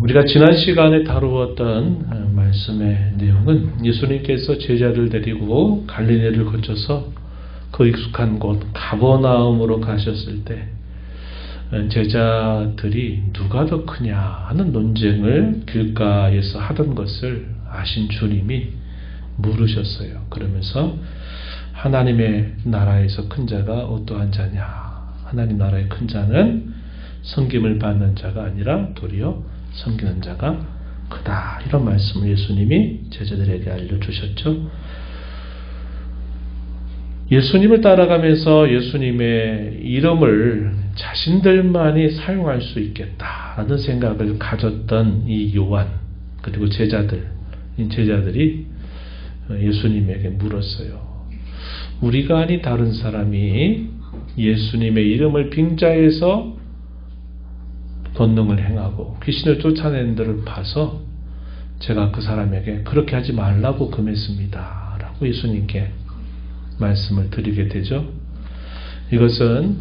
우리가 지난 시간에 다루었던 말씀의 내용은 예수님께서 제자를 데리고 갈릴리를 거쳐서 그 익숙한 곳 가버나움으로 가셨을 때 제자들이 누가 더 크냐 하는 논쟁을 길가에서 하던 것을 아신 주님이 물으셨어요. 그러면서 하나님의 나라에서 큰 자가 어떠한 자냐? 하나님 나라의 큰 자는 섬김을 받는 자가 아니라 도리어 섬기는 자가 크다. 이런 말씀을 예수님이 제자들에게 알려주셨죠. 예수님을 따라가면서 예수님의 이름을 자신들만이 사용할 수 있겠다라는 생각을 가졌던 이 요한 그리고 제자들이 예수님에게 물었어요. 우리가 아닌 다른 사람이 예수님의 이름을 빙자해서 권능을 행하고 귀신을 쫓아내는 데를 봐서 제가 그 사람에게 그렇게 하지 말라고 금했습니다. 라고 예수님께 말씀을 드리게 되죠. 이것은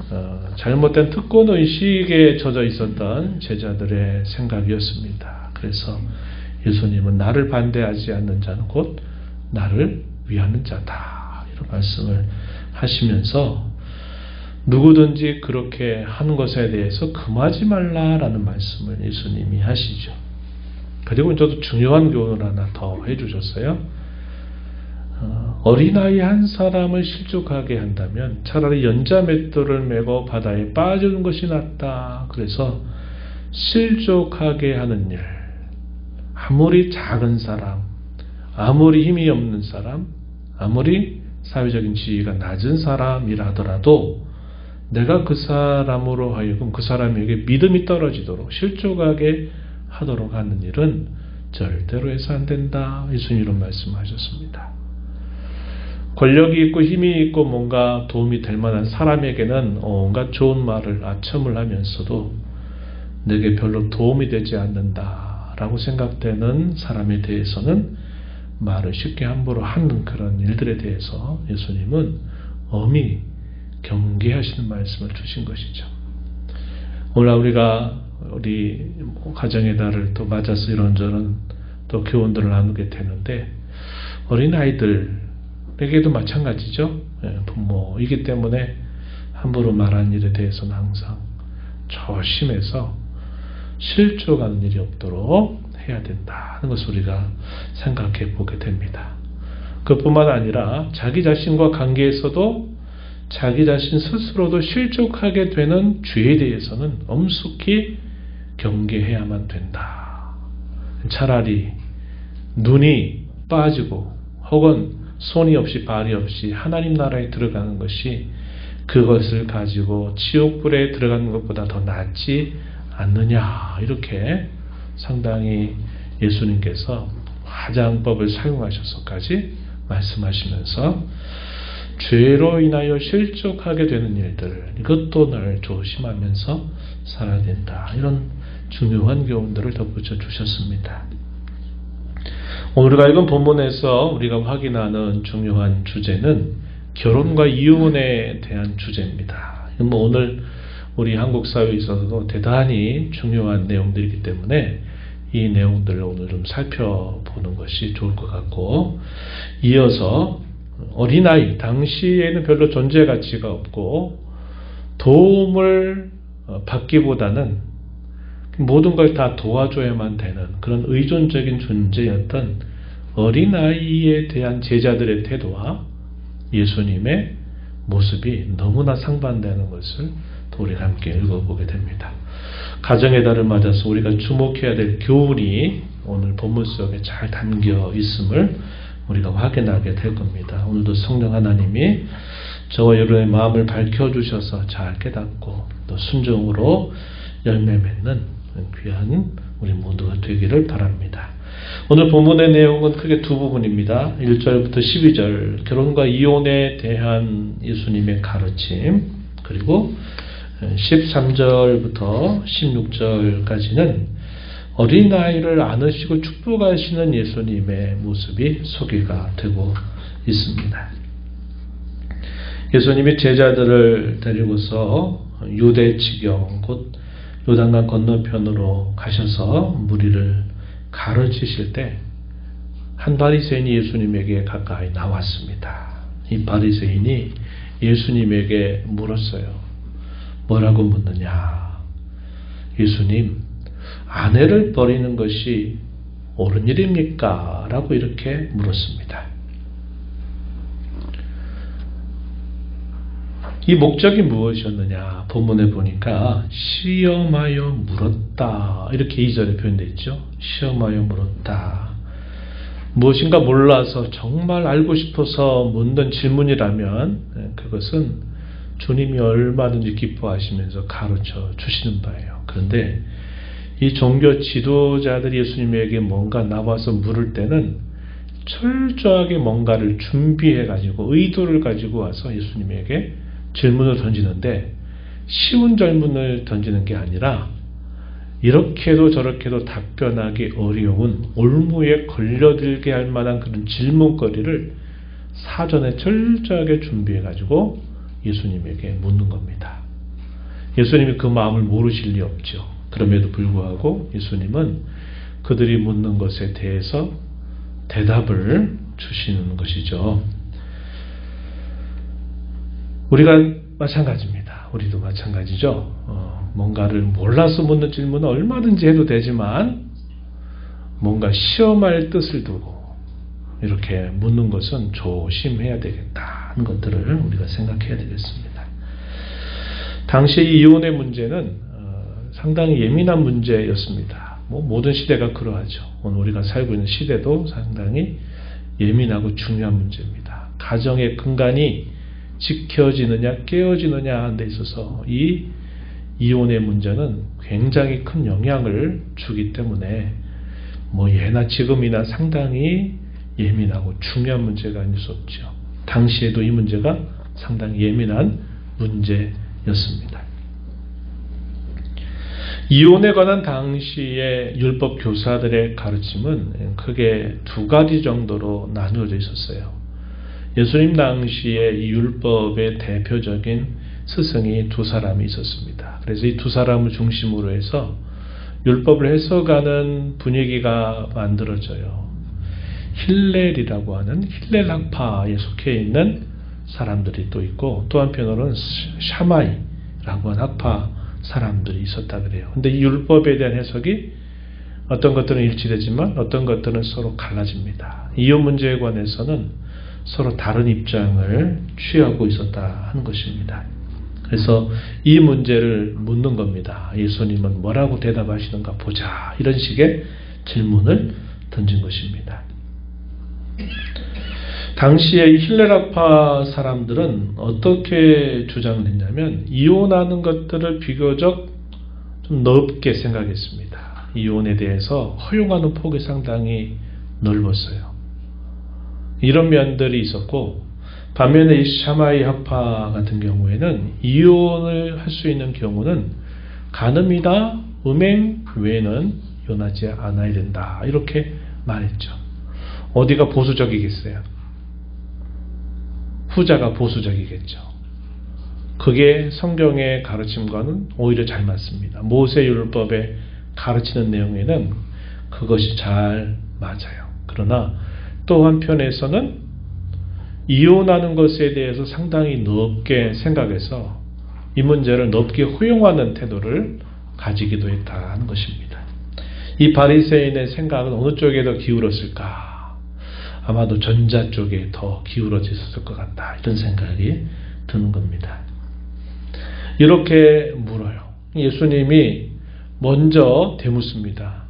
잘못된 특권의식에 젖어 있었던 제자들의 생각이었습니다. 그래서 예수님은 나를 반대하지 않는 자는 곧 나를 위하는 자다. 이런 말씀을 하시면서 누구든지 그렇게 하는 것에 대해서 금하지 말라라는 말씀을 예수님이 하시죠. 그리고 저도 중요한 교훈을 하나 더 해주셨어요. 어린아이 한 사람을 실족하게 한다면 차라리 연자맷돌을 메고 바다에 빠지는 것이 낫다. 그래서 실족하게 하는 일, 아무리 작은 사람, 아무리 힘이 없는 사람, 아무리 사회적인 지위가 낮은 사람이라 하더라도 내가 그 사람으로 하여금 그 사람에게 믿음이 떨어지도록 실족하게 하도록 하는 일은 절대로 해서 안 된다. 예수님 이런 말씀하셨습니다. 권력이 있고 힘이 있고 뭔가 도움이 될 만한 사람에게는 온갖 좋은 말을 아첨을 하면서도 내게 별로 도움이 되지 않는다라고 생각되는 사람에 대해서는 말을 쉽게 함부로 하는 그런 일들에 대해서 예수님은 엄히 경계하시는 말씀을 주신 것이죠. 오늘 우리가 우리 가정의 달을 또 맞아서 이런저런 또 교훈들을 나누게 되는데 어린아이들에게도 마찬가지죠. 부모이기 때문에 함부로 말한 일에 대해서는 항상 조심해서 실족하는 일이 없도록 해야 된다는 것을 우리가 생각해 보게 됩니다. 그뿐만 아니라 자기 자신과 관계에서도 자기 자신 스스로도 실족하게 되는 죄에 대해서는 엄숙히 경계해야만 된다. 차라리 눈이 빠지고 혹은 손이 없이 발이 없이 하나님 나라에 들어가는 것이 그것을 가지고 지옥불에 들어가는 것보다 더 낫지 않느냐. 이렇게 상당히 예수님께서 화장법을 사용하셔서까지 말씀하시면서 죄로 인하여 실족하게 되는 일들 이것도 늘 조심하면서 살아야 된다. 이런 중요한 교훈들을 덧붙여 주셨습니다. 오늘 우리가 읽은 본문에서 우리가 확인하는 중요한 주제는 결혼과 이혼에 대한 주제입니다. 오늘 우리 한국 사회에 있어서도 대단히 중요한 내용들이기 때문에 이 내용들을 오늘 좀 살펴보는 것이 좋을 것 같고, 이어서 어린아이 당시에는 별로 존재 가치가 없고 도움을 받기보다는 모든 걸 다 도와줘야만 되는 그런 의존적인 존재였던 어린아이에 대한 제자들의 태도와 예수님의 모습이 너무나 상반되는 것을 또 우리가 함께 읽어보게 됩니다. 가정의 달을 맞아서 우리가 주목해야 될 교훈이 오늘 본문 속에 잘 담겨 있음을 우리가 확인하게 될 겁니다. 오늘도 성령 하나님이 저와 여러분의 마음을 밝혀주셔서 잘 깨닫고 또 순종으로 열매 맺는 귀한 우리 모두가 되기를 바랍니다. 오늘 본문의 내용은 크게 두 부분입니다. 1절부터 12절 결혼과 이혼에 대한 예수님의 가르침, 그리고 13절부터 16절까지는 어린아이를 안으시고 축복하시는 예수님의 모습이 소개가 되고 있습니다. 예수님이 제자들을 데리고서 유대 지경 곧 요단강 건너편으로 가셔서 무리를 가르치실 때 한 바리새인이 예수님에게 가까이 나왔습니다. 이 바리새인이 예수님에게 물었어요. 뭐라고 묻느냐? 예수님, 아내를 버리는 것이 옳은 일입니까? 라고 이렇게 물었습니다. 이 목적이 무엇이었느냐? 본문에 보니까 시험하여 물었다. 이렇게 2절에 표현되어 있죠. 시험하여 물었다. 무엇인가 몰라서 정말 알고 싶어서 묻는 질문이라면 그것은 주님이 얼마든지 기뻐하시면서 가르쳐 주시는 바예요. 그런데 이 종교 지도자들이 예수님에게 뭔가 나와서 물을 때는 철저하게 뭔가를 준비해 가지고 의도를 가지고 와서 예수님에게 질문을 던지는데 쉬운 질문을 던지는 게 아니라 이렇게도 저렇게도 답변하기 어려운 올무에 걸려들게 할 만한 그런 질문거리를 사전에 철저하게 준비해 가지고 예수님에게 묻는 겁니다. 예수님이 그 마음을 모르실 리 없죠. 그럼에도 불구하고 예수님은 그들이 묻는 것에 대해서 대답을 주시는 것이죠. 우리가 마찬가지입니다. 우리도 마찬가지죠. 뭔가를 몰라서 묻는 질문은 얼마든지 해도 되지만 뭔가 시험할 뜻을 두고 이렇게 묻는 것은 조심해야 되겠다는 것들을 우리가 생각해야 되겠습니다. 당시 이혼의 문제는 상당히 예민한 문제였습니다. 모든 시대가 그러하죠. 오늘 우리가 살고 있는 시대도 상당히 예민하고 중요한 문제입니다. 가정의 근간이 지켜지느냐 깨어지느냐 하는 데 있어서 이 이혼의 문제는 굉장히 큰 영향을 주기 때문에 예나 지금이나 상당히 예민하고 중요한 문제가 아닐 수 없죠. 당시에도 이 문제가 상당히 예민한 문제였습니다. 이혼에 관한 당시의 율법 교사들의 가르침은 크게 두 가지 정도로 나누어져 있었어요. 예수님 당시에 이 율법의 대표적인 스승이 두 사람이 있었습니다. 그래서 이 두 사람을 중심으로 해서 율법을 해석하는 분위기가 만들어져요. 힐렐이라고 하는 힐렐 학파에 속해 있는 사람들이 또 있고 또 한편으로는 샤마이라고 하는 학파 사람들이 있었다 그래요. 근데 이 율법에 대한 해석이 어떤 것들은 일치되지만 어떤 것들은 서로 갈라집니다. 이혼 문제에 관해서는 서로 다른 입장을 취하고 있었다 하는 것입니다. 그래서 이 문제를 묻는 겁니다. 예수님은 뭐라고 대답하시는가 보자. 이런 식의 질문을 던진 것입니다. 당시에 힐렐학파 사람들은 어떻게 주장을 했냐면 이혼하는 것들을 비교적 좀 넓게 생각했습니다. 이혼에 대해서 허용하는 폭이 상당히 넓었어요. 이런 면들이 있었고 반면에 이 샤마이 학파 같은 경우에는 이혼을 할 수 있는 경우는 간음이나 음행 외에는 이혼하지 않아야 된다. 이렇게 말했죠. 어디가 보수적이겠어요? 후자가 보수적이겠죠. 그게 성경의 가르침과는 오히려 잘 맞습니다. 모세율법에 가르치는 내용에는 그것이 잘 맞아요. 그러나 또 한편에서는 이혼하는 것에 대해서 상당히 넓게 생각해서 이 문제를 넓게 허용하는 태도를 가지기도 했다는 것입니다. 이 바리새인의 생각은 어느 쪽에 더 기울었을까? 아마도 전자 쪽에 더 기울어졌을 것 같다. 이런 생각이 드는 겁니다. 이렇게 물어요. 예수님이 먼저 되묻습니다.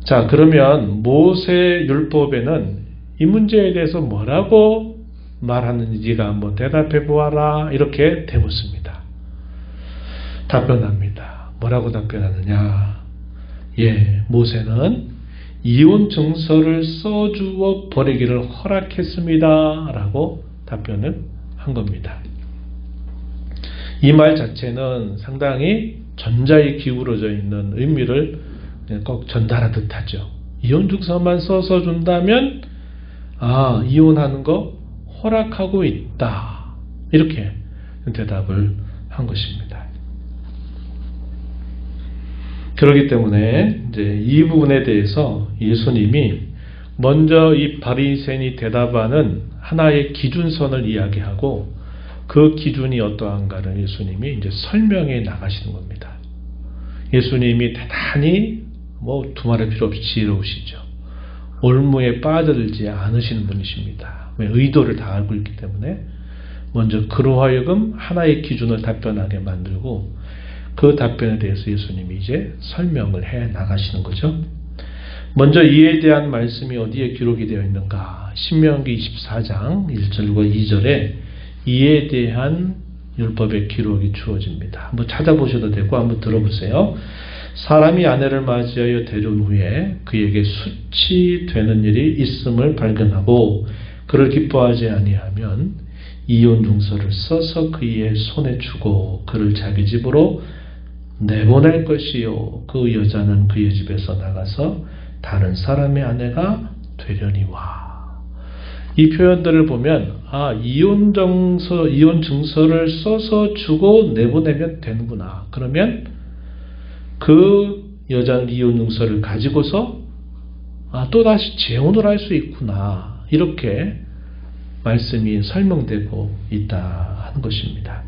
자, 그러면 모세율법에는 이 문제에 대해서 뭐라고 말하는지가 한번 대답해 보아라. 이렇게 되묻습니다. 답변합니다. 뭐라고 답변하느냐? 모세는 이혼 증서를 써주어 버리기를 허락했습니다. 라고 답변을 한 겁니다. 이 말 자체는 상당히 전자에 기울어져 있는 의미를 꼭 전달하듯 하죠. 이혼 증서만 써서 준다면 이혼하는 거 허락하고 있다. 이렇게 대답을 한 것입니다. 그렇기 때문에 이제 이 부분에 대해서 예수님이 먼저 이 바리새인이 대답하는 하나의 기준선을 이야기하고 그 기준이 어떠한가를 예수님이 이제 설명해 나가시는 겁니다. 예수님이 대단히 두말할 필요 없이 지혜로우시죠. 올무에 빠져들지 않으시는 분이십니다. 왜? 의도를 다 알고 있기 때문에 먼저 그로 하여금 하나의 기준을 답변하게 만들고 그 답변에 대해서 예수님이 이제 설명을 해 나가시는 거죠. 먼저 이에 대한 말씀이 어디에 기록이 되어 있는가? 신명기 24장 1절과 2절에 이에 대한 율법의 기록이 주어집니다. 한번 찾아보셔도 되고 한번 들어보세요. 사람이 아내를 맞이하여 데려온 후에 그에게 수치되는 일이 있음을 발견하고 그를 기뻐하지 아니하면 이혼 증서를 써서 그의 손에 주고 그를 자기 집으로 내보낼 것이요 그 여자는 그의 집에서 나가서 다른 사람의 아내가 되려니와. 이 표현들을 보면 이혼 증서를 써서 주고 내보내면 되는구나. 그러면 그 여자는 이혼 증서를 가지고서 또다시 재혼을 할 수 있구나. 이렇게 말씀이 설명되고 있다 하는 것입니다.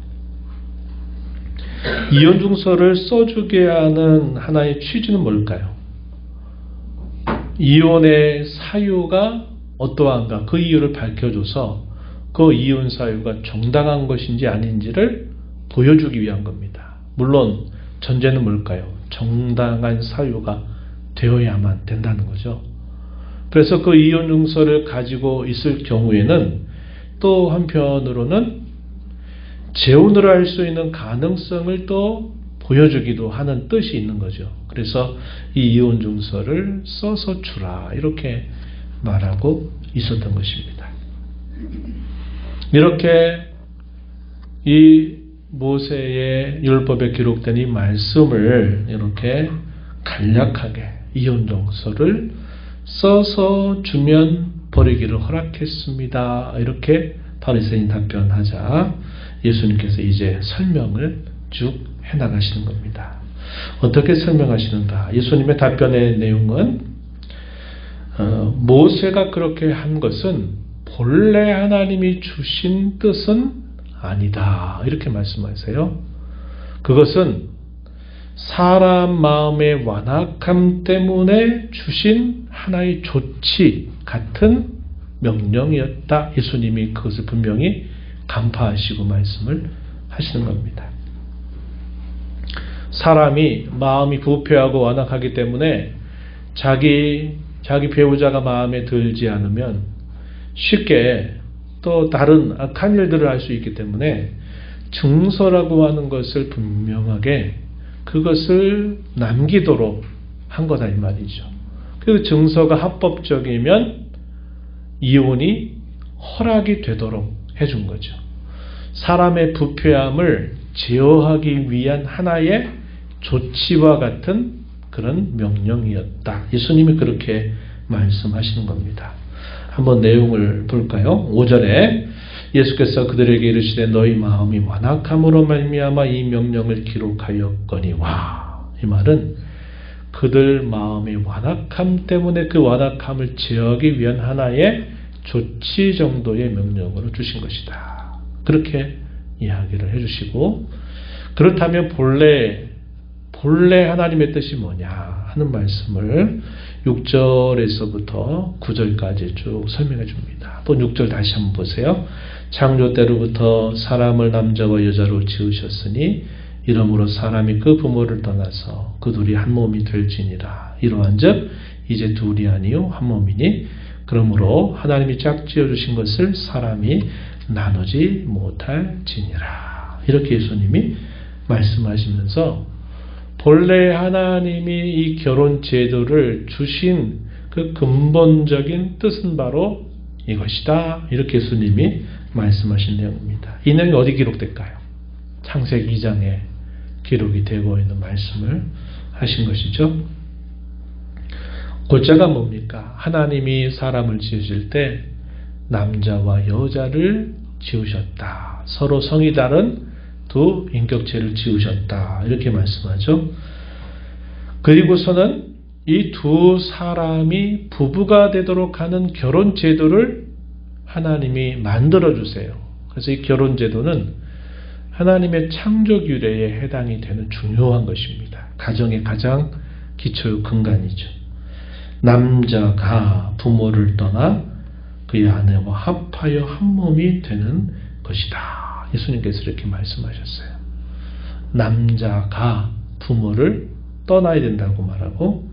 이혼 증서를 써주게 하는 하나의 취지는 뭘까요? 이혼의 사유가 어떠한가 그 이유를 밝혀줘서 그 이혼 사유가 정당한 것인지 아닌지를 보여주기 위한 겁니다. 물론 전제는 뭘까요? 정당한 사유가 되어야만 된다는 거죠. 그래서 그 이혼 증서를 가지고 있을 경우에는 또 한편으로는 재혼을 할 수 있는 가능성을 또 보여주기도 하는 뜻이 있는 거죠. 그래서 이 이혼 증서를 써서 주라 이렇게 말하고 있었던 것입니다. 이렇게 이 모세의 율법에 기록된 이 말씀을 이렇게 간략하게 이혼 증서를 써서 주면 버리기를 허락했습니다. 이렇게 바리새인이 답변하자 예수님께서 이제 설명을 쭉 해나가시는 겁니다. 어떻게 설명하시는가? 예수님의 답변의 내용은 모세가 그렇게 한 것은 본래 하나님이 주신 뜻은 아니다. 이렇게 말씀하세요. 그것은 사람 마음의 완악함 때문에 주신 하나의 조치 같은 명령이었다. 예수님이 그것을 분명히 간파하시고 말씀을 하시는 겁니다. 사람이 마음이 부패하고 완악하기 때문에 자기 배우자가 마음에 들지 않으면 쉽게 또 다른 악한 일들을 할 수 있기 때문에 증서라고 하는 것을 분명하게 그것을 남기도록 한 거다 이 말이죠. 그 증서가 합법적이면 이혼이 허락이 되도록 해준 거죠. 사람의 부패함을 제어하기 위한 하나의 조치와 같은 그런 명령이었다. 예수님이 그렇게 말씀하시는 겁니다. 한번 내용을 볼까요? 5절에 예수께서 그들에게 이르시되 너희 마음이 완악함으로 말미암아 이 명령을 기록하였거니와. 이 말은 그들 마음의 완악함 때문에 그 완악함을 제어하기 위한 하나의 조치 정도의 명령으로 주신 것이다. 그렇게 이야기를 해주시고, 그렇다면 본래 하나님의 뜻이 뭐냐 하는 말씀을 6절에서부터 9절까지 쭉 설명해 줍니다. 또 6절 다시 한번 보세요. 창조 때로부터 사람을 남자와 여자로 지으셨으니 이러므로 사람이 그 부모를 떠나서 그 둘이 한 몸이 될지니라. 이러한즉 이제 둘이 아니요 한 몸이니 그러므로 하나님이 짝지어 주신 것을 사람이 나누지 못할지니라. 이렇게 예수님이 말씀하시면서 본래 하나님이 이 결혼 제도를 주신 그 근본적인 뜻은 바로 이것이다. 이렇게 예수님이 말씀하신 내용입니다. 이 내용이 어디 기록될까요? 창세기 2장에 기록이 되고 있는 말씀을 하신 것이죠. 골자가 뭡니까? 하나님이 사람을 지으실 때 남자와 여자를 지으셨다. 서로 성이 다른 두 인격체를 지으셨다. 이렇게 말씀하죠. 그리고서는 이 두 사람이 부부가 되도록 하는 결혼 제도를 하나님이 만들어 주세요. 그래서 이 결혼 제도는 하나님의 창조 규례에 해당이 되는 중요한 것입니다. 가정의 가장 기초 근간이죠. 남자가 부모를 떠나 그의 아내와 합하여 한 몸이 되는 것이다. 예수님께서 이렇게 말씀하셨어요. 남자가 부모를 떠나야 된다고 말하고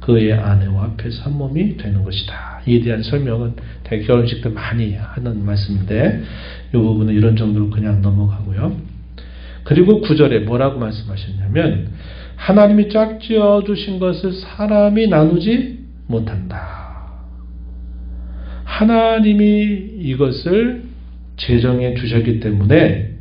그의 아내와 합해서 한 몸이 되는 것이다. 이에 대한 설명은 대개 결혼식 때 많이 하는 말씀인데 이 부분은 이런 정도로 그냥 넘어가고요. 그리고 9절에 뭐라고 말씀하셨냐면 하나님이 짝지어 주신 것을 사람이 나누지 못한다. 하나님이 이것을 제정해 주셨기 때문에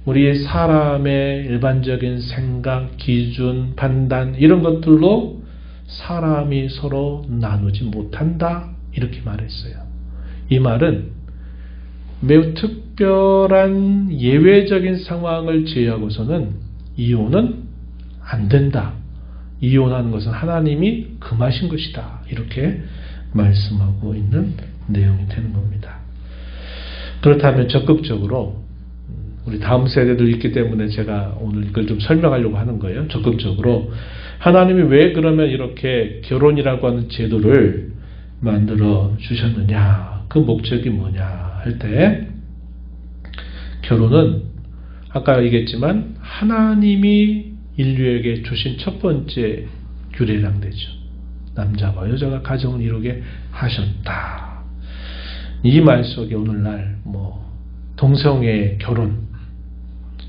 우리 사람의 일반적인 생각, 기준, 판단 이런 것들로 사람이 서로 나누지 못한다. 이렇게 말했어요. 이 말은 매우 특별한 예외적인 상황을 제외하고서는 이혼은 안 된다. 이혼하는 것은 하나님이 금하신 것이다. 이렇게 말씀하고 있는 내용이 되는 겁니다. 그렇다면 적극적으로 우리 다음 세대도 있기 때문에 제가 오늘 이걸 좀 설명하려고 하는 거예요. 적극적으로 하나님이 왜 그러면 이렇게 결혼이라고 하는 제도를 만들어 주셨느냐, 그 목적이 뭐냐 할 때 결혼은 아까 얘기했지만 하나님이 인류에게 주신 첫 번째 규례에 해당되죠. 남자와 여자가 가정을 이루게 하셨다. 이 말 속에 오늘날 동성애의 결혼,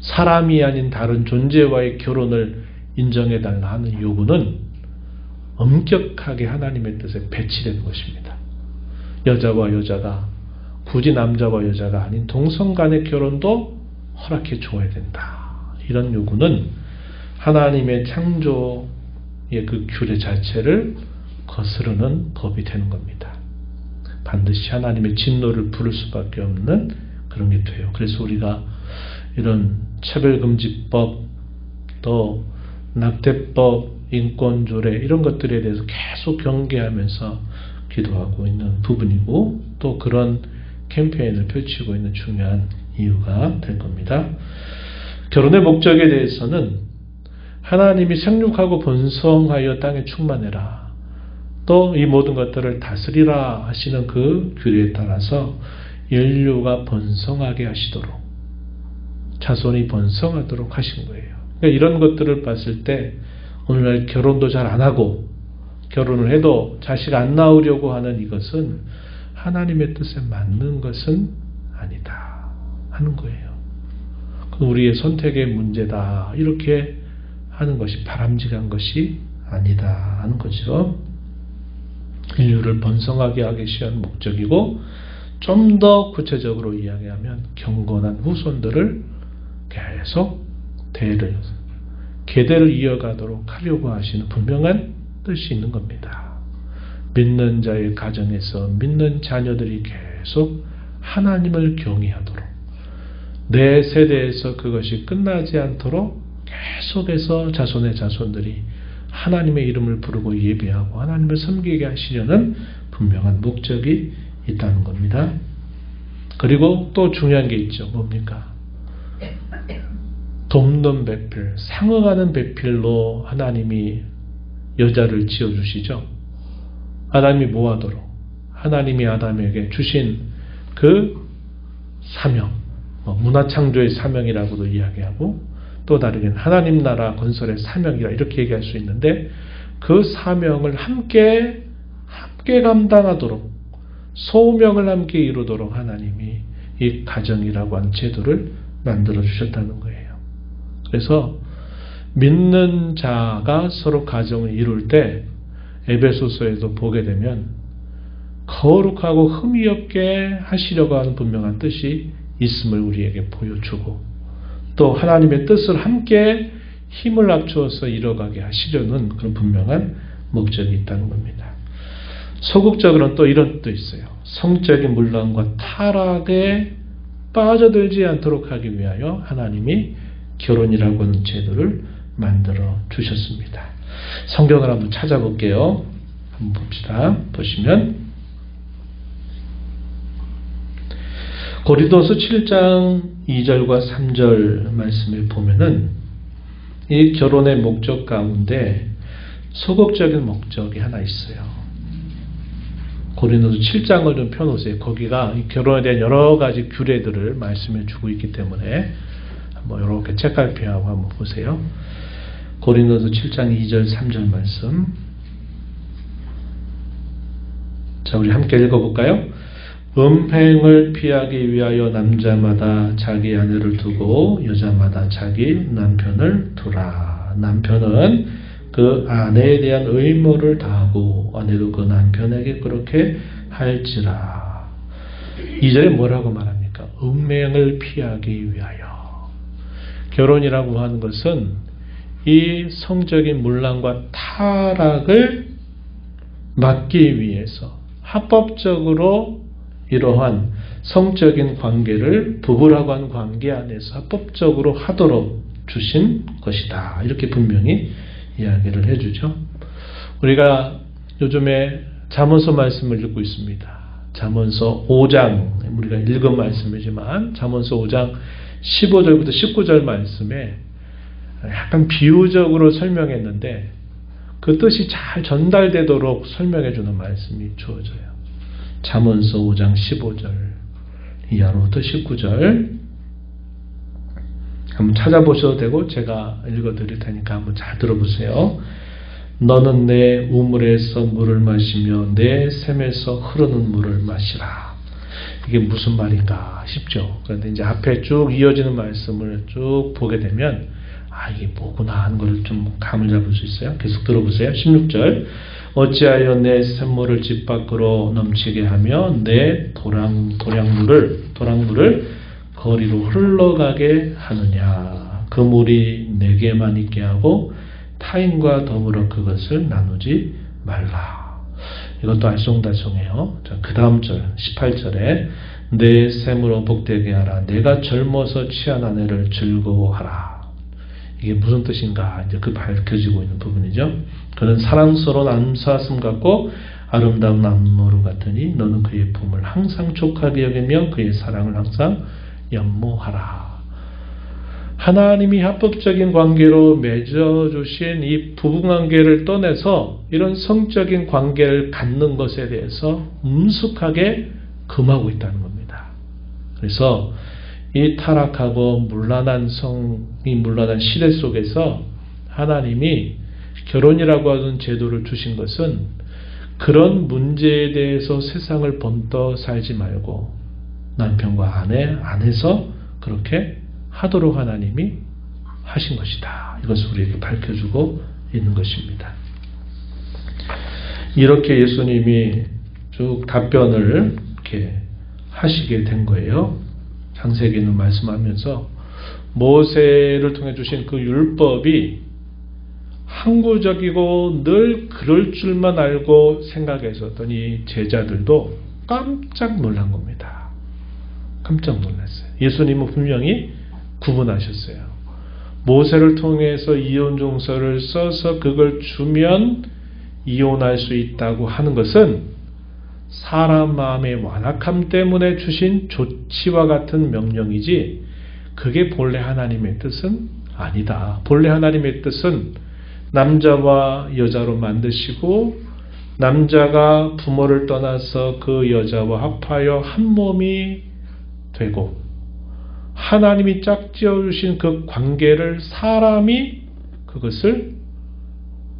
사람이 아닌 다른 존재와의 결혼을 인정해달라 하는 요구는 엄격하게 하나님의 뜻에 배치되는 것입니다. 여자와 여자가 굳이 남자와 여자가 아닌 동성 간의 결혼도 허락해 줘야 된다. 이런 요구는 하나님의 창조의 그 규례 자체를 거스르는 법이 되는 겁니다. 반드시 하나님의 진노를 부를 수밖에 없는 그런 게 돼요. 그래서 우리가 이런 차별금지법, 또 낙태법, 인권조례 이런 것들에 대해서 계속 경계하면서 기도하고 있는 부분이고 또 그런 캠페인을 펼치고 있는 중요한 이유가 될 겁니다. 결혼의 목적에 대해서는 하나님이 생육하고 번성하여 땅에 충만해라. 또 이 모든 것들을 다스리라 하시는 그 규례에 따라서 인류가 번성하게 하시도록 자손이 번성하도록 하신 거예요. 그러니까 이런 것들을 봤을 때 오늘날 결혼도 잘 안 하고 결혼을 해도 자식 안 낳으려고 하는 이것은 하나님의 뜻에 맞는 것은 아니다 하는 거예요. 우리의 선택의 문제다 이렇게 하는 것이 바람직한 것이 아니다 하는 거죠. 인류를 번성하게 하기 위한 목적이고 좀 더 구체적으로 이야기하면 경건한 후손들을 계속 계대를 이어가도록 하려고 하시는 분명한 뜻이 있는 겁니다. 믿는 자의 가정에서 믿는 자녀들이 계속 하나님을 경외하도록 내 세대에서 그것이 끝나지 않도록 계속해서 자손의 자손들이 하나님의 이름을 부르고 예배하고 하나님을 섬기게 하시려는 분명한 목적이 있다는 겁니다. 그리고 또 중요한 게 있죠. 뭡니까? 돕는 배필, 상응하는 배필로 하나님이 여자를 지어주시죠. 아담이 뭐하도록? 하나님이 아담에게 주신 그 사명, 문화창조의 사명이라고도 이야기하고 또 다르게는 하나님 나라 건설의 사명이라 이렇게 얘기할 수 있는데 그 사명을 함께 감당하도록 소명을 함께 이루도록 하나님이 이 가정이라고 하는 제도를 만들어 주셨다는 거예요. 그래서 믿는 자가 서로 가정을 이룰 때 에베소서에도 보게 되면 거룩하고 흠이 없게 하시려고 하는 분명한 뜻이 있음을 우리에게 보여주고 또 하나님의 뜻을 함께 힘을 합주어서 이뤄가게 하시려는 그런 분명한 목적이 있다는 겁니다. 소극적으로는 또 이런 뜻도 있어요. 성적인 문란과 타락에 빠져들지 않도록 하기 위하여 하나님이 결혼이라고 하는 제도를 만들어 주셨습니다. 성경을 한번 찾아볼게요. 한번 봅시다. 보시면 고린도서 7장 2절과 3절 말씀을 보면은 이 결혼의 목적 가운데 소극적인 목적이 하나 있어요. 고린도서 7장을 좀 펴놓으세요. 거기가 이 결혼에 대한 여러 가지 규례들을 말씀해 주고 있기 때문에 한번 이렇게 책갈피하고 한번 보세요. 고린도서 7장 2절 3절 말씀. 자, 우리 함께 읽어볼까요? 음행을 피하기 위하여 남자마다 자기 아내를 두고 여자마다 자기 남편을 두라. 남편은 그 아내에 대한 의무를 다하고 아내도 그 남편에게 그렇게 할지라. 2절에 뭐라고 말합니까? 음행을 피하기 위하여. 결혼이라고 하는 것은 이 성적인 문란과 타락을 막기 위해서 합법적으로 이러한 성적인 관계를 부부라고 하는 관계 안에서 합법적으로 하도록 주신 것이다. 이렇게 분명히 이야기를 해주죠. 우리가 요즘에 잠언서 말씀을 읽고 있습니다. 잠언서 5장, 우리가 읽은 말씀이지만 잠언서 5장 15절부터 19절 말씀에 약간 비유적으로 설명했는데 그 뜻이 잘 전달되도록 설명해주는 말씀이 주어져요. 잠언서 5장 15절 이하로부터 19절 한번 찾아보셔도 되고 제가 읽어드릴 테니까 한번 잘 들어보세요. 너는 내 우물에서 물을 마시며 내 샘에서 흐르는 물을 마시라. 이게 무슨 말인가 싶죠. 그런데 이제 앞에 쭉 이어지는 말씀을 쭉 보게 되면 이게 뭐구나 하는 걸 좀 감을 잡을 수 있어요. 계속 들어보세요. 16절 어찌하여 내 샘물을 집 밖으로 넘치게 하며 내 도량물을 거리로 흘러가게 하느냐. 그 물이 내게만 있게 하고 타인과 더불어 그것을 나누지 말라. 이것도 알쏭달쏭해요. 그 다음 절 18절에 내 샘으로 복되게 하라. 내가 젊어서 취한 아내를 즐거워하라. 이게 무슨 뜻인가 이제 그 밝혀지고 있는 부분이죠. 그는 사랑스러운 암사슴 같고 아름다운 나무로 같으니 너는 그의 품을 항상 촉하게 여기며 그의 사랑을 항상 연모하라. 하나님이 합법적인 관계로 맺어주신 이 부부관계를 떠나서 이런 성적인 관계를 갖는 것에 대해서 엄숙하게 금하고 있다는 겁니다. 그래서 이 타락하고 문란한 시대 속에서 하나님이 결혼이라고 하는 제도를 주신 것은 그런 문제에 대해서 세상을 번떠 살지 말고 남편과 아내 안에서 그렇게 하도록 하나님이 하신 것이다. 이것을 우리에게 밝혀주고 있는 것입니다. 이렇게 예수님이 쭉 답변을 이렇게 하시게 된 거예요. 창세기는 말씀하면서 모세를 통해 주신 그 율법이 항구적이고 늘 그럴 줄만 알고 생각했었던 이 제자들도 깜짝 놀란 겁니다. 깜짝 놀랐어요. 예수님은 분명히 구분하셨어요. 모세를 통해서 이혼종서를 써서 그걸 주면 이혼할 수 있다고 하는 것은 사람 마음의 완악함 때문에 주신 조치와 같은 명령이지 그게 본래 하나님의 뜻은 아니다. 본래 하나님의 뜻은 남자와 여자로 만드시고 남자가 부모를 떠나서 그 여자와 합하여 한 몸이 되고 하나님이 짝지어 주신 그 관계를 사람이 그것을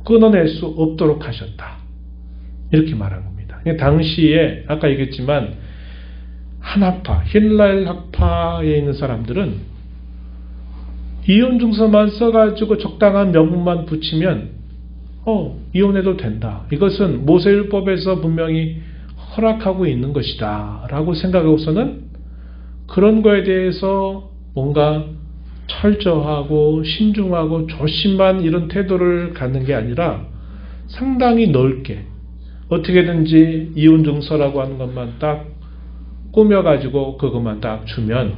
끊어낼 수 없도록 하셨다. 이렇게 말한 겁니다. 당시에 아까 얘기했지만 한학파, 힐랄 학파에 있는 사람들은 이혼증서만 써가지고 적당한 명분만 붙이면 이혼해도 된다. 이것은 모세율법에서 분명히 허락하고 있는 것이다 라고 생각하고서는 그런 거에 대해서 뭔가 철저하고 신중하고 조심한 이런 태도를 갖는 게 아니라 상당히 넓게 어떻게든지 이혼증서라고 하는 것만 딱 꾸며가지고 그것만 딱 주면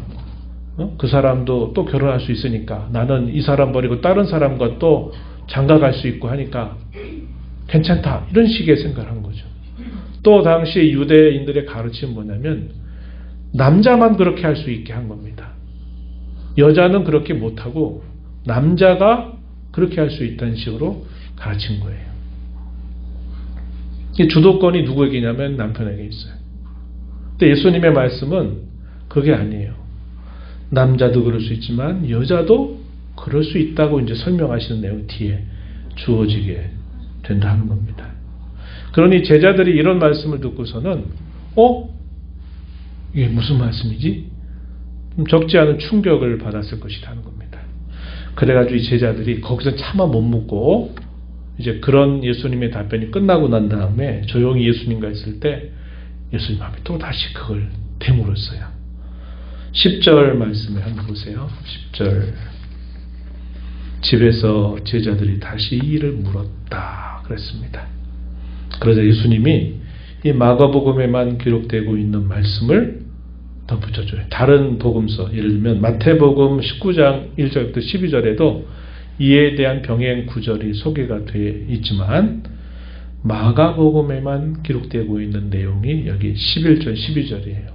그 사람도 또 결혼할 수 있으니까 나는 이 사람 버리고 다른 사람과 또 장가 갈 수 있고 하니까 괜찮다 이런 식의 생각을 한 거죠. 또 당시 유대인들의 가르침은 뭐냐면 남자만 그렇게 할 수 있게 한 겁니다. 여자는 그렇게 못하고 남자가 그렇게 할 수 있다는 식으로 가르친 거예요. 이 주도권이 누구에게냐면 남편에게 있어요. 근데 예수님의 말씀은 그게 아니에요. 남자도 그럴 수 있지만 여자도 그럴 수 있다고 이제 설명하시는 내용 뒤에 주어지게 된다는 겁니다. 그러니 제자들이 이런 말씀을 듣고서는 이게 무슨 말씀이지? 좀 적지 않은 충격을 받았을 것이라는 겁니다. 그래가지고 이 제자들이 거기서 차마 못 묻고 이제 그런 예수님의 답변이 끝나고 난 다음에 조용히 예수님과 있을 때 예수님 앞에 또 다시 그걸 되물었어요. 10절 말씀을 한번 보세요. 10절. 집에서 제자들이 다시 이 일을 물었다 그랬습니다. 그러자 예수님이 이 마가복음에만 기록되고 있는 말씀을 덧붙여줘요. 다른 복음서, 예를 들면 마태복음 19장 1절부터 12절에도 이에 대한 병행 구절이 소개가 되어 있지만 마가복음에만 기록되고 있는 내용이 여기 11절, 12절이에요.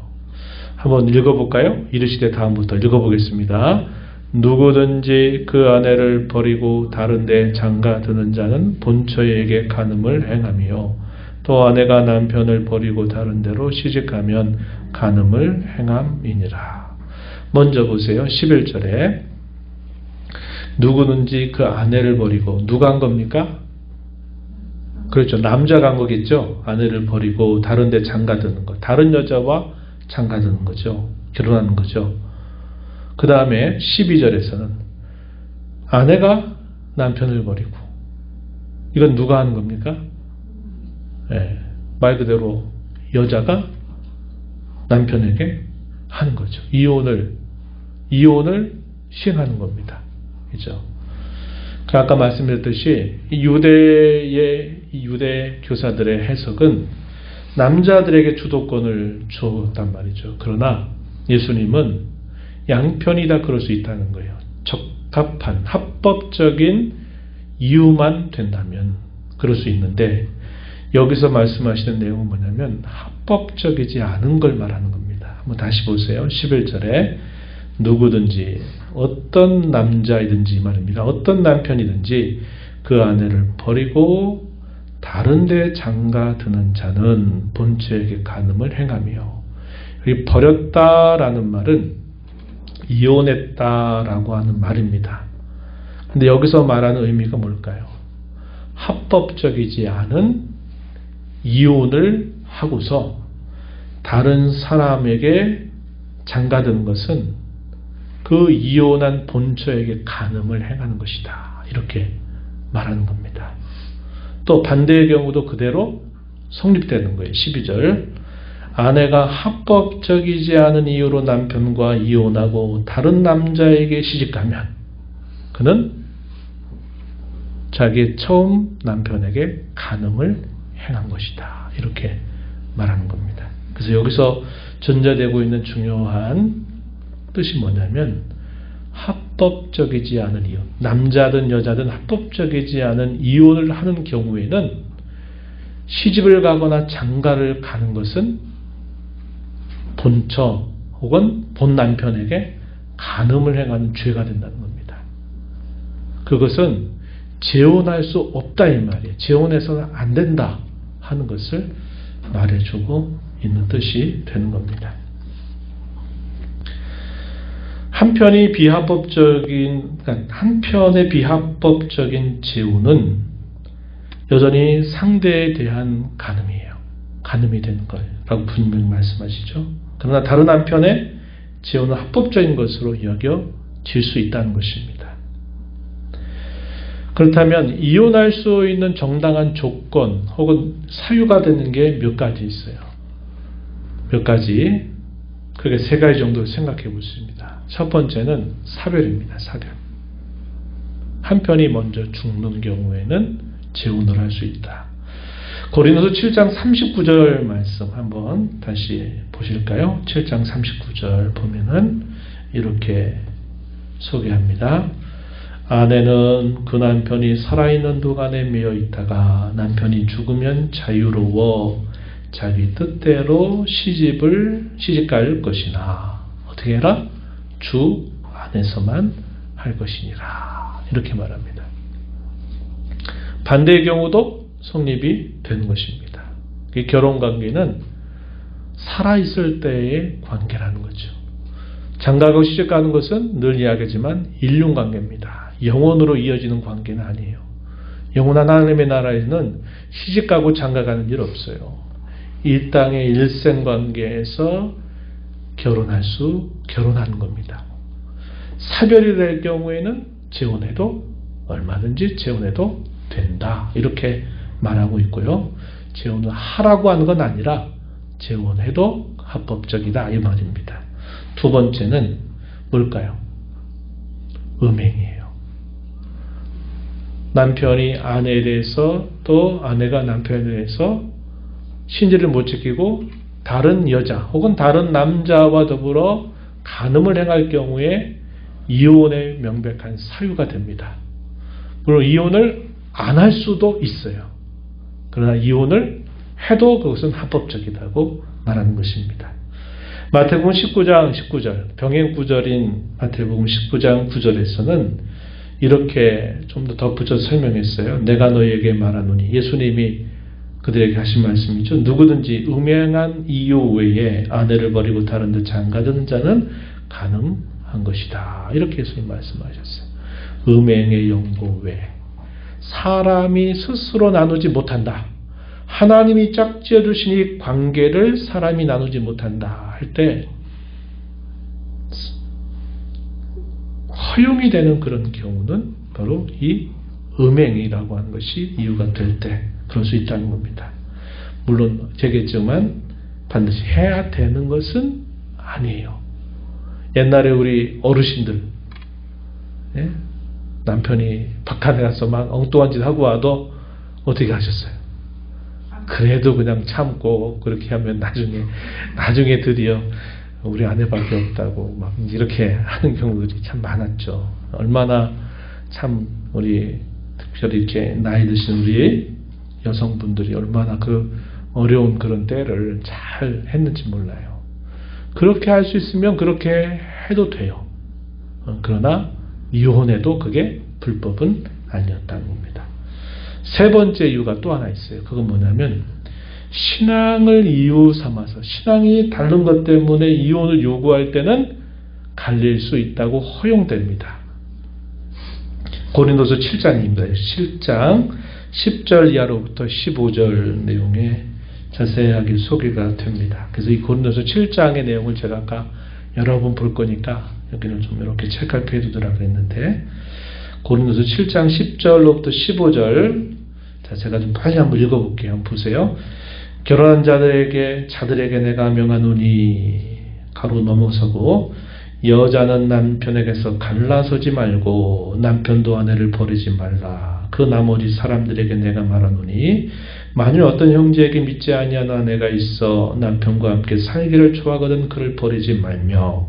한번 읽어볼까요? 이르시되 다음부터 읽어보겠습니다. 누구든지 그 아내를 버리고 다른 데 장가 드는 자는 본처에게 간음을 행하며 또 아내가 남편을 버리고 다른 데로 시집가면 간음을 행함이니라. 먼저 보세요. 11절에 누구든지 그 아내를 버리고 누가 한 겁니까? 그렇죠. 남자가 한 거겠죠. 아내를 버리고 다른 데 장가 드는 거. 다른 여자와 장가 드는 거죠. 결혼하는 거죠. 그 다음에 12절에서는 아내가 남편을 버리고 이건 누가 하는 겁니까? 말 그대로 여자가 남편에게 하는 거죠. 이혼을 시행하는 겁니다. 그죠? 아까 말씀드렸듯이 유대 교사들의 해석은 남자들에게 주도권을 줬단 말이죠. 그러나 예수님은 양편이 다 그럴 수 있다는 거예요. 적합한 합법적인 이유만 된다면 그럴 수 있는데 여기서 말씀하시는 내용은 뭐냐면 합법적이지 않은 걸 말하는 겁니다. 한번 다시 보세요. 11절에 누구든지 어떤 남자이든지 말입니다. 어떤 남편이든지 그 아내를 버리고 다른 데 장가 드는 자는 본처에게 간음을 행하며 이 버렸다라는 말은 이혼했다라고 하는 말입니다. 근데 여기서 말하는 의미가 뭘까요? 합법적이지 않은 이혼을 하고서 다른 사람에게 장가드는 것은 그 이혼한 본처에게 간음을 행하는 것이다. 이렇게 말하는 겁니다. 또 반대의 경우도 그대로 성립되는 거예요. 12절 아내가 합법적이지 않은 이유로 남편과 이혼하고 다른 남자에게 시집가면 그는 자기의 처음 남편에게 간음을 행한 것이다. 이렇게 말하는 겁니다. 그래서 여기서 전제되고 있는 중요한 뜻이 뭐냐면 합법적이지 않은 이혼, 남자든 여자든 합법적이지 않은 이혼을 하는 경우에는 시집을 가거나 장가를 가는 것은 본처 혹은 본 남편에게 간음을 행하는 죄가 된다는 겁니다. 그것은 재혼할 수 없다 이 말이에요. 재혼해서는 안 된다 하는 것을 말해주고 있는 뜻이 되는 겁니다. 한편의 비합법적인 재혼은 여전히 상대에 대한 간음이에요. 간음이 되는 거라고 분명히 말씀하시죠. 그러나 다른 한편에 재혼은 합법적인 것으로 여겨질 수 있다는 것입니다. 그렇다면 이혼할 수 있는 정당한 조건 혹은 사유가 되는 게 몇 가지 있어요. 몇 가지, 그게 세 가지 정도를 생각해 볼 수 있습니다. 첫 번째는 사별입니다. 사별. 한편이 먼저 죽는 경우에는 재혼을 할 수 있다. 고린도서 7장 39절 말씀 한번 다시 보실까요? 7장 39절 보면은 이렇게 소개합니다. 아내는 그 남편이 살아있는 동안에 매여 있다가 남편이 죽으면 자유로워 자기 뜻대로 시집갈 것이나 어떻게 해라? 주 안에서만 할 것이니라. 이렇게 말합니다. 반대의 경우도 성립이 되는 것입니다. 이 결혼관계는 살아있을 때의 관계라는 거죠. 장가가고 시집가는 것은 늘 이야기하지만 인륜관계입니다. 영원으로 이어지는 관계는 아니에요. 영원한 하나님의 나라에는 시집가고 장가가는 일 없어요. 이 땅의 일생관계에서 결혼하는 겁니다. 사별이 될 경우에는 얼마든지 재혼해도 된다. 이렇게 말하고 있고요. 재혼을 하라고 하는 건 아니라 재혼해도 합법적이다. 이 말입니다. 두 번째는 뭘까요? 음행이에요. 남편이 아내에 대해서 또 아내가 남편에 대해서 신지를 못 지키고 다른 여자 혹은 다른 남자와 더불어 간음을 행할 경우에 이혼의 명백한 사유가 됩니다. 물론 이혼을 안 할 수도 있어요. 그러나 이혼을 해도 그것은 합법적이라고 말하는 것입니다. 마태복음 19장 19절 병행 구절인 마태복음 19장 9절에서는 이렇게 좀 더 덧붙여 설명했어요. 내가 너희에게 말하노니 예수님이 그들에게 하신 말씀이죠. 누구든지 음행한 이유 외에 아내를 버리고 다른 데 장가드는 자는 간음한 것이다. 이렇게 예수님 말씀하셨어요. 음행의 연고 외에 사람이 스스로 나누지 못한다. 하나님이 짝지어 주신 이 관계를 사람이 나누지 못한다 할 때 허용이 되는 그런 경우는 바로 이 음행이라고 하는 것이 이유가 될 때 그럴 수 있다는 겁니다. 물론 제겠지만 반드시 해야 되는 것은 아니에요. 옛날에 우리 어르신들 남편이 박하에 가서 막 엉뚱한 짓 하고 와도 어떻게 하셨어요? 그래도 그냥 참고 그렇게 하면 나중에 드디어 우리 아내밖에 없다고 막 이렇게 하는 경우들이 참 많았죠. 얼마나 참 우리 특별히 이렇게 나이 드신 우리 여성분들이 얼마나 그 어려운 그런 때를 잘 했는지 몰라요. 그렇게 할 수 있으면 그렇게 해도 돼요. 그러나 이혼해도 그게 불법은 아니었다는 겁니다. 세 번째 이유가 또 하나 있어요. 그건 뭐냐면 신앙을 이유 삼아서 신앙이 다른 것 때문에 이혼을 요구할 때는 갈릴 수 있다고 허용됩니다. 고린도서 7장입니다. 7장 10절 이하로부터 15절 내용에 자세하게 소개가 됩니다. 그래서 이 고린도서 7장의 내용을 제가 아까 여러 번 볼 거니까 여기는 좀 이렇게 체크해 두더라 그랬는데 고린도서 7장 10절로부터 15절 자 제가 좀 빨리 한번 읽어볼게요. 한번 보세요. 결혼한 자들에게 내가 명하노니 가로 넘어서고 여자는 남편에게서 갈라서지 말고 남편도 아내를 버리지 말라. 그 나머지 사람들에게 내가 말하노니 만일 어떤 형제에게 믿지 아니하는 아내가 있어 남편과 함께 살기를 초하거든 그를 버리지 말며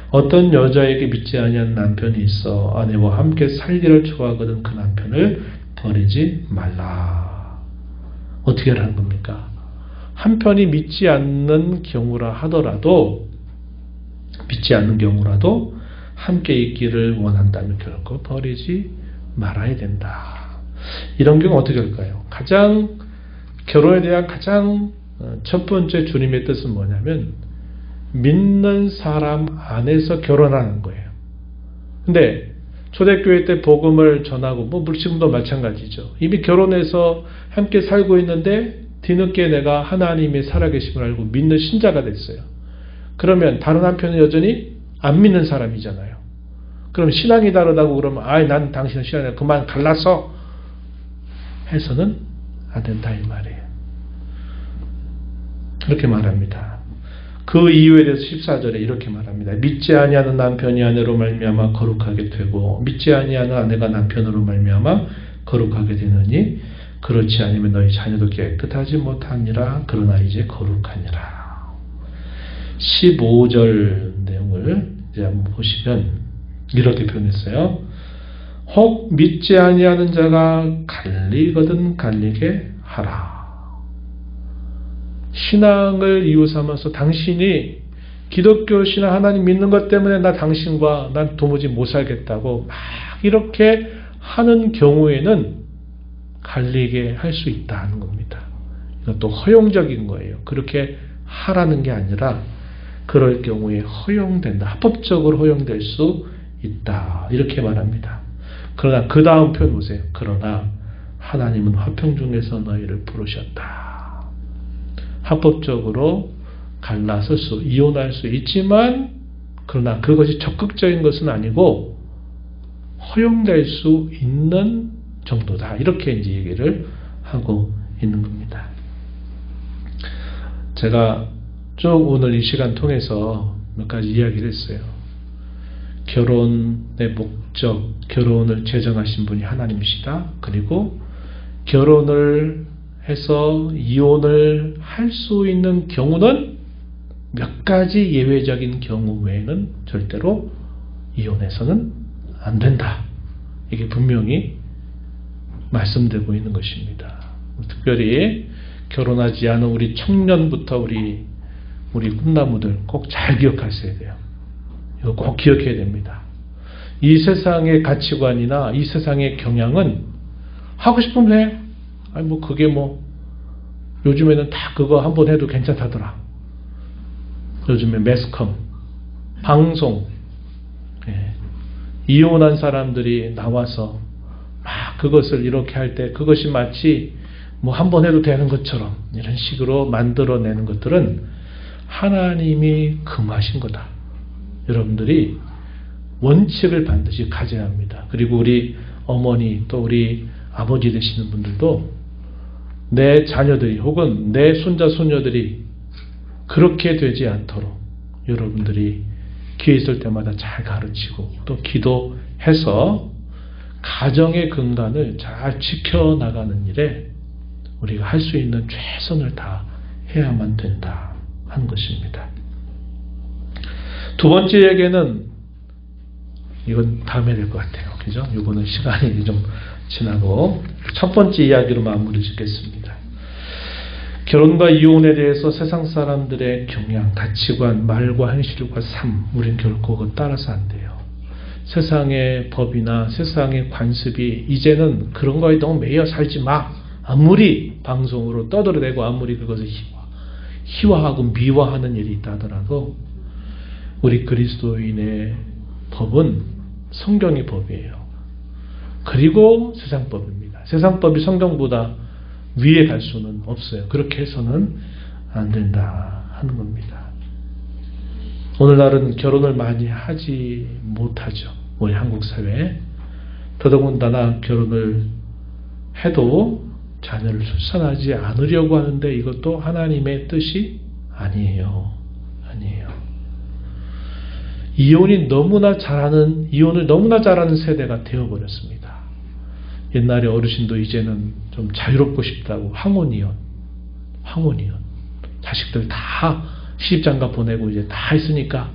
어떤 여자에게 믿지 아니하는 남편이 있어 아내와 함께 살기를 초하거든 그 남편을 버리지 말라. 어떻게 하라는 겁니까? 한편이 믿지 않는 경우라 하더라도 함께 있기를 원한다면 결코 버리지 말아야 된다. 이런 경우 어떻게 할까요? 결혼에 대한 가장 첫 번째 주님의 뜻은 뭐냐면 믿는 사람 안에서 결혼하는 거예요. 근데 초대교회 때 복음을 전하고 지금도 마찬가지죠. 이미 결혼해서 함께 살고 있는데 뒤늦게 내가 하나님의 살아계심을 알고 믿는 신자가 됐어요. 그러면 다른 한편은 여전히 안 믿는 사람이잖아요. 그럼 신앙이 다르다고 그러면 난 당신은 신앙이 그만 갈라서 해서는 안 된다 이 말이에요. 그렇게 말합니다. 그 이유에 대해서 14절에 이렇게 말합니다. 믿지 아니하는 남편이 아내로 말미암아 거룩하게 되고 믿지 아니하는 아내가 남편으로 말미암아 거룩하게 되느니 그렇지 않으면 너희 자녀도 깨끗하지 못하니라. 그러나 이제 거룩하니라. 15절 내용을 이제 한번 보시면 이렇게 표현했어요. 혹 믿지 아니하는 자가 갈리거든 갈리게 하라. 신앙을 이유 삼아서 당신이 기독교 신앙 하나님 믿는 것 때문에 나 당신과 난 도무지 못 살겠다고 막 이렇게 하는 경우에는 갈리게 할 수 있다는 겁니다. 이것도 허용적인 거예요. 그렇게 하라는 게 아니라 그럴 경우에 허용된다. 합법적으로 허용될 수 있다. 이렇게 말합니다. 그러나 그 다음 표현 보세요. 그러나 하나님은 화평 중에서 너희를 부르셨다. 합법적으로 갈라설 수, 이혼할 수 있지만 그러나 그것이 적극적인 것은 아니고 허용될 수 있는 정도다. 이렇게 이제 얘기를 하고 있는 겁니다. 제가 쭉 오늘 이 시간 통해서 몇 가지 이야기를 했어요. 결혼의 목적, 결혼을 제정하신 분이 하나님이시다. 그리고 결혼을 해서 이혼을 할 수 있는 경우는 몇 가지 예외적인 경우 외에는 절대로 이혼해서는 안 된다. 이게 분명히 말씀되고 있는 것입니다. 특별히 결혼하지 않은 우리 청년부터 우리 꿈나무들 꼭 잘 기억하셔야 돼요. 이거 꼭 기억해야 됩니다. 이 세상의 가치관이나 이 세상의 경향은 하고 싶으면 해. 아니 뭐 그게 뭐 요즘에는 다 그거 한번 해도 괜찮다더라. 요즘에 매스컴, 방송, 이혼한 사람들이 나와서 막 그것을 이렇게 할 때 그것이 마치 뭐 한번 해도 되는 것처럼 이런 식으로 만들어내는 것들은 하나님이 금하신 거다. 여러분들이 원칙을 반드시 가져야 합니다. 그리고 우리 어머니 또 우리 아버지 되시는 분들도 내 자녀들이 혹은 내 손자 손녀들이 그렇게 되지 않도록 여러분들이 기회 있을 때마다 잘 가르치고 또 기도해서 가정의 근간을 잘 지켜나가는 일에 우리가 할 수 있는 최선을 다해야만 된다 하는 것입니다. 두 번째 얘기는 이건 다음에 될 것 같아요. 그죠? 이거는 시간이 좀 지나고 첫 번째 이야기로 마무리 짓겠습니다. 결혼과 이혼에 대해서 세상 사람들의 경향, 가치관, 말과 행실과 삶, 우린 결코 그거 따라서 안 돼요. 세상의 법이나 세상의 관습이 이제는 그런 거에 너무 매여 살지 마. 아무리 방송으로 떠들어대고 아무리 그것을 희화하고 미화하는 일이 있다 하더라도 우리 그리스도인의 법은 성경의 법이에요. 그리고 세상법입니다. 세상법이 성경보다 위에 갈 수는 없어요. 그렇게 해서는 안 된다 하는 겁니다. 오늘날은 결혼을 많이 하지 못하죠. 우리 한국 사회에. 더더군다나 결혼을 해도 자녀를 출산하지 않으려고 하는데 이것도 하나님의 뜻이 아니에요. 아니에요. 이혼을 너무나 잘하는 세대가 되어버렸습니다. 옛날에 어르신도 이제는 좀 자유롭고 싶다고 황혼이혼. 자식들 다 시집장가 보내고 이제 다 했으니까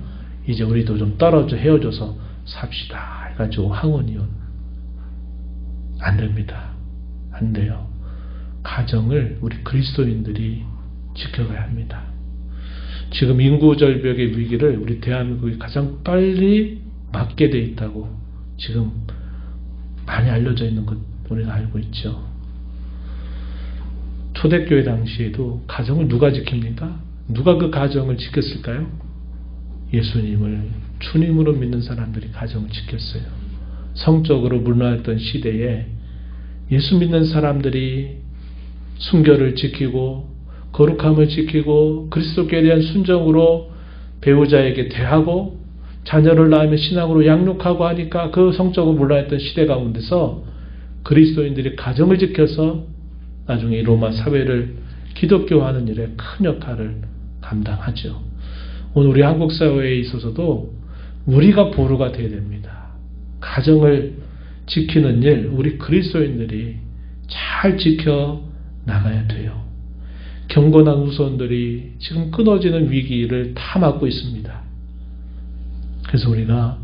이제 우리도 좀 떨어져 헤어져서 삽시다 해가지고 황혼이혼. 안 됩니다. 안 돼요. 가정을 우리 그리스도인들이 지켜가야 합니다. 지금 인구절벽의 위기를 우리 대한민국이 가장 빨리 맞게 돼 있다고 지금 많이 알려져 있는 것 우리가 알고 있죠. 초대교회 당시에도 가정을 누가 지킵니까? 누가 그 가정을 지켰을까요? 예수님을 주님으로 믿는 사람들이 가정을 지켰어요. 성적으로 무너졌던 시대에 예수 믿는 사람들이 순결을 지키고 거룩함을 지키고 그리스도께 대한 순종으로 배우자에게 대하고 자녀를 낳으면 신앙으로 양육하고 하니까 그 성적으로 물러났던 시대 가운데서 그리스도인들이 가정을 지켜서 나중에 이 로마 사회를 기독교화하는 일에 큰 역할을 감당하죠. 오늘 우리 한국 사회에 있어서도 우리가 보루가 되어야 됩니다. 가정을 지키는 일 우리 그리스도인들이 잘 지켜 나가야 돼요. 경건한 후손들이 지금 끊어지는 위기를 다 맞고 있습니다. 그래서 우리가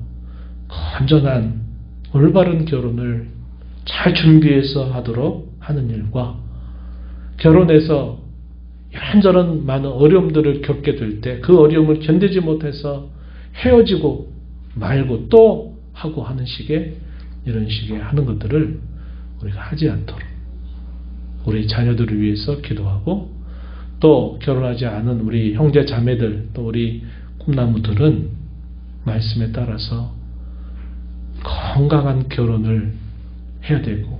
건전한 올바른 결혼을 잘 준비해서 하도록 하는 일과 결혼해서 이런저런 많은 어려움들을 겪게 될 때 그 어려움을 견디지 못해서 헤어지고 말고 또 하고 하는 식의 이런 식의 하는 것들을 우리가 하지 않도록 우리 자녀들을 위해서 기도하고 또 결혼하지 않은 우리 형제 자매들 또 우리 꿈나무들은 말씀에 따라서 건강한 결혼을 해야 되고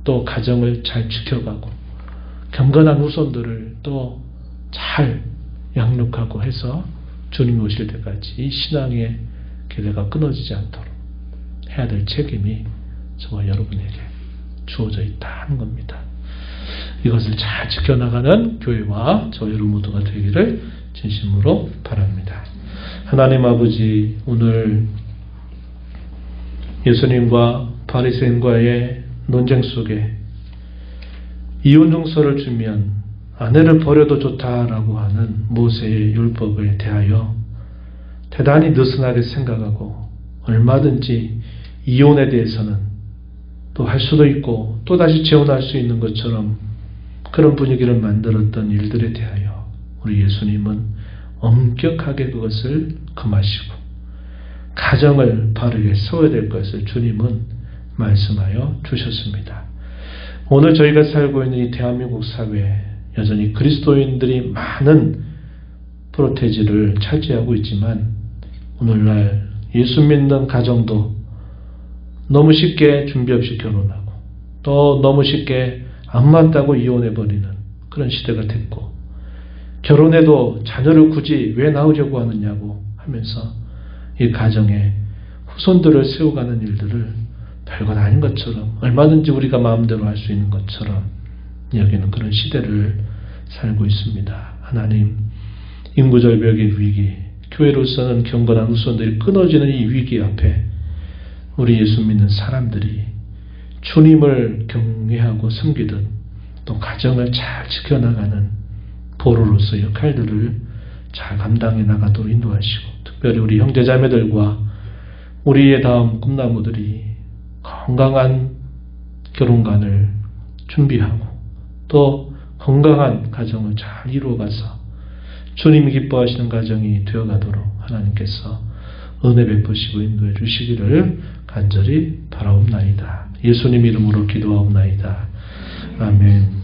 또 가정을 잘 지켜가고 경건한 후손들을 또 잘 양육하고 해서 주님 오실 때까지 이 신앙의 계대가 끊어지지 않도록 해야 될 책임이 저와 여러분에게 주어져 있다는 겁니다. 이것을 잘 지켜나가는 교회와 저 여러분 모두가 되기를 진심으로 바랍니다. 하나님 아버지, 오늘 예수님과 바리새인과의 논쟁 속에 이혼 증서를 주면 아내를 버려도 좋다라고 하는 모세의 율법에 대하여 대단히 느슨하게 생각하고 얼마든지 이혼에 대해서는 또 할 수도 있고 또 다시 재혼할 수 있는 것처럼 그런 분위기를 만들었던 일들에 대하여 우리 예수님은 엄격하게 그것을 금하시고 가정을 바르게 세워야 될 것을 주님은 말씀하여 주셨습니다. 오늘 저희가 살고 있는 이 대한민국 사회에 여전히 그리스도인들이 많은 프로테지를 차지하고 있지만 오늘날 예수 믿는 가정도 너무 쉽게 준비 없이 결혼하고 또 너무 쉽게 안 맞다고 이혼해버리는 그런 시대가 됐고 결혼해도 자녀를 굳이 왜 낳으려고 하느냐고 하면서 이 가정에 후손들을 세워가는 일들을 별건 아닌 것처럼 얼마든지 우리가 마음대로 할 수 있는 것처럼 여기는 그런 시대를 살고 있습니다. 하나님, 인구절벽의 위기, 교회로서는 경건한 후손들이 끊어지는 이 위기 앞에 우리 예수 믿는 사람들이 주님을 경외하고 섬기듯 또 가정을 잘 지켜나가는 보로로서 역할들을 잘 감당해 나가도록 인도하시고 특별히 우리 형제자매들과 우리의 다음 꿈나무들이 건강한 결혼관을 준비하고 또 건강한 가정을 잘 이루어가서 주님이 기뻐하시는 가정이 되어가도록 하나님께서 은혜 베푸시고 인도해 주시기를 간절히 바라옵나이다. 예수님 이름으로 기도하옵나이다. 아멘.